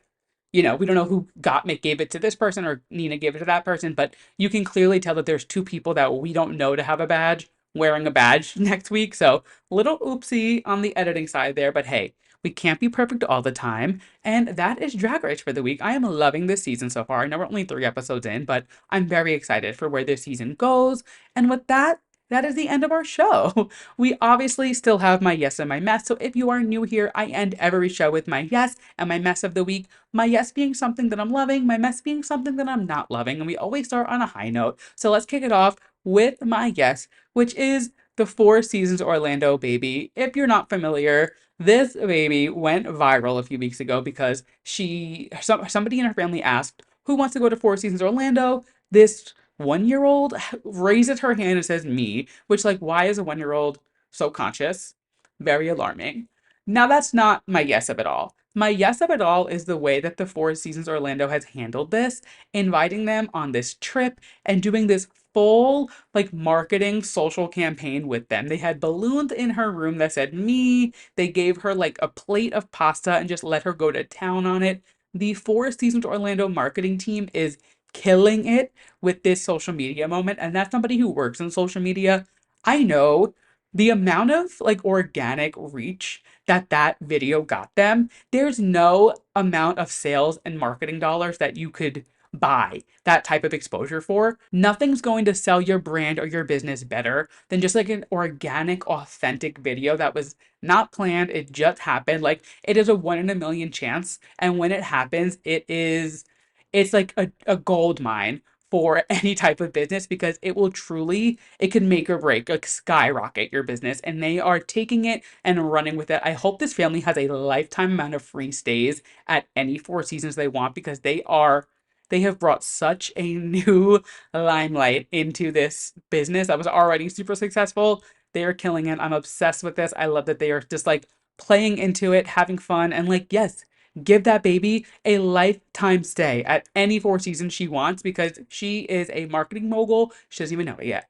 we don't know who Gottmik gave it to this person or Nina gave it to that person, but you can clearly tell that there's two people that we don't know to have a badge wearing a badge next week. So, little oopsie on the editing side there, but hey, we can't be perfect all the time. And that is Drag Race for the week. I am loving this season so far. I know we're only 3 episodes in, but I'm very excited for where this season goes. And with that, that is the end of our show. We obviously still have my yes and my mess. So if you are new here, I end every show with my yes and my mess of the week. My yes being something that I'm loving, my mess being something that I'm not loving. And we always start on a high note. So let's kick it off with my yes, which is the Four Seasons Orlando baby. If you're not familiar, this baby went viral a few weeks ago because somebody in her family asked, who wants to go to Four Seasons Orlando? This 1-year-old raises her hand and says me, which like, why is a 1-year-old so conscious? Very alarming. Now, that's not my yes of it all. My yes of it all is the way that the Four Seasons Orlando has handled this, inviting them on this trip and doing this full like marketing social campaign with them. They had balloons in her room that said me. They gave her like a plate of pasta and just let her go to town on it. The Four Seasons Orlando marketing team is killing it with this social media moment. And that's somebody who works in social media. I know the amount of like organic reach that that video got them, there's no amount of sales and marketing dollars that you could buy that type of exposure for. Nothing's going to sell your brand or your business better than just like an organic, authentic video that was not planned. It just happened. Like it is a 1 in a million chance. And when it happens, it's like a gold mine for any type of business because it will truly, it can make or break, like skyrocket your business. And they are taking it and running with it. I hope this family has a lifetime amount of free stays at any Four Seasons they want because they have brought such a new limelight into this business that was already super successful. They are killing it. I'm obsessed with this. I love that they are just like playing into it, having fun, and like, yes, give that baby a lifetime stay at any Four Seasons she wants because she is a marketing mogul. She doesn't even know it yet.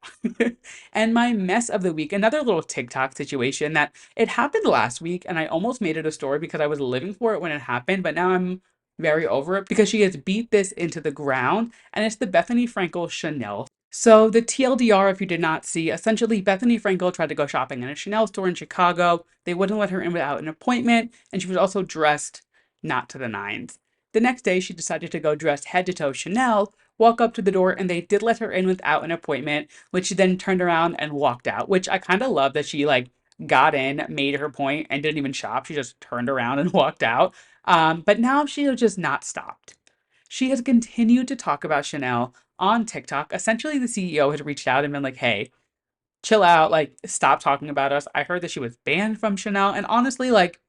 And my mess of the week, another little TikTok situation that it happened last week, and I almost made it a story because I was living for it when it happened, but now I'm very over it because she has beat this into the ground, and it's the Bethany Frankel Chanel. So the TLDR, if you did not see, essentially Bethany Frankel tried to go shopping in a Chanel store in Chicago. They wouldn't let her in without an appointment, and she was also dressed not to the nines. The next day, she decided to go dressed head to toe Chanel, walk up to the door, and they did let her in without an appointment, which she then turned around and walked out, which I kind of love that she like got in, made her point, and didn't even shop. She just turned around and walked out. But now she has just not stopped. She has continued to talk about Chanel on TikTok. Essentially, the CEO had reached out and been like, hey, chill out, like, stop talking about us. I heard that she was banned from Chanel. And honestly, like,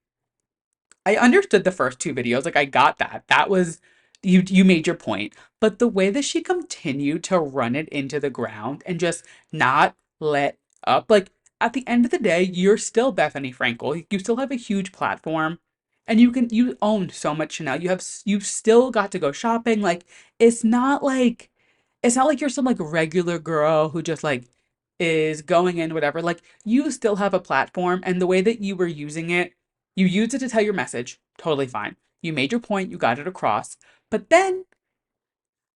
I understood the first two videos. Like I got that. That was you made your point. But the way that she continued to run it into the ground and just not let up, like at the end of the day, you're still Bethany Frankel. You still have a huge platform and you own so much Chanel. You've still got to go shopping. Like it's not like it's not like you're some like regular girl who just like is going in whatever. Like you still have a platform and the way that you were using it, you used it to tell your message, totally fine. You made your point, you got it across. But then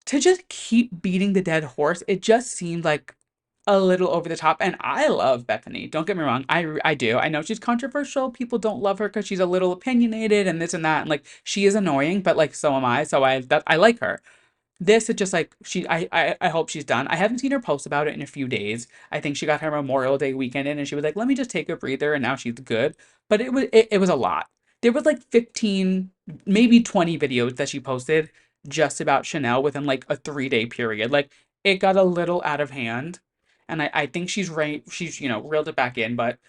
to just keep beating the dead horse, it just seemed like a little over the top. And I love Bethany. Don't get me wrong. I do. I know she's controversial. People don't love her because she's a little opinionated and this and that. And like she is annoying, but like so am I. So I like her. This is just like I hope she's done. I haven't seen her post about it in a few days. I think she got her Memorial Day weekend in and she was like, let me just take a breather and now she's good. But it was a lot. There was like 15, maybe 20 videos that she posted just about Chanel within like a 3 day period. Like it got a little out of hand. And I think she's, reeled it back in, but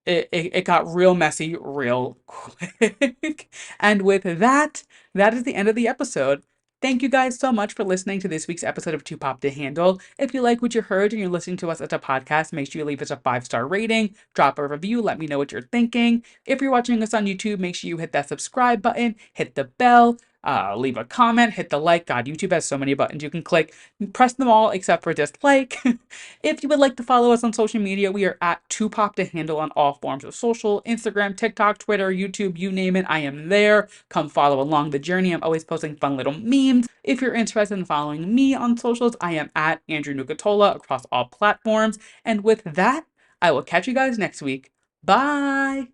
it got real messy real quick. And with that, that is the end of the episode. Thank you guys so much for listening to this week's episode of Too Pop to Handle. If you like what you heard and you're listening to us as a podcast, make sure you leave us a 5-star rating, drop a review, let me know what you're thinking. If you're watching us on YouTube, make sure you hit that subscribe button, hit the bell, leave a comment, hit the like. God, YouTube has so many buttons you can click. Press them all except for dislike. If you would like to follow us on social media, we are at 2pop to handle on all forms of social, Instagram, TikTok, Twitter, YouTube, you name it, I am there. Come follow along the journey. I'm always posting fun little memes. If you're interested in following me on socials, I am at Andrew Nucatola across all platforms. And with that, I will catch you guys next week. Bye!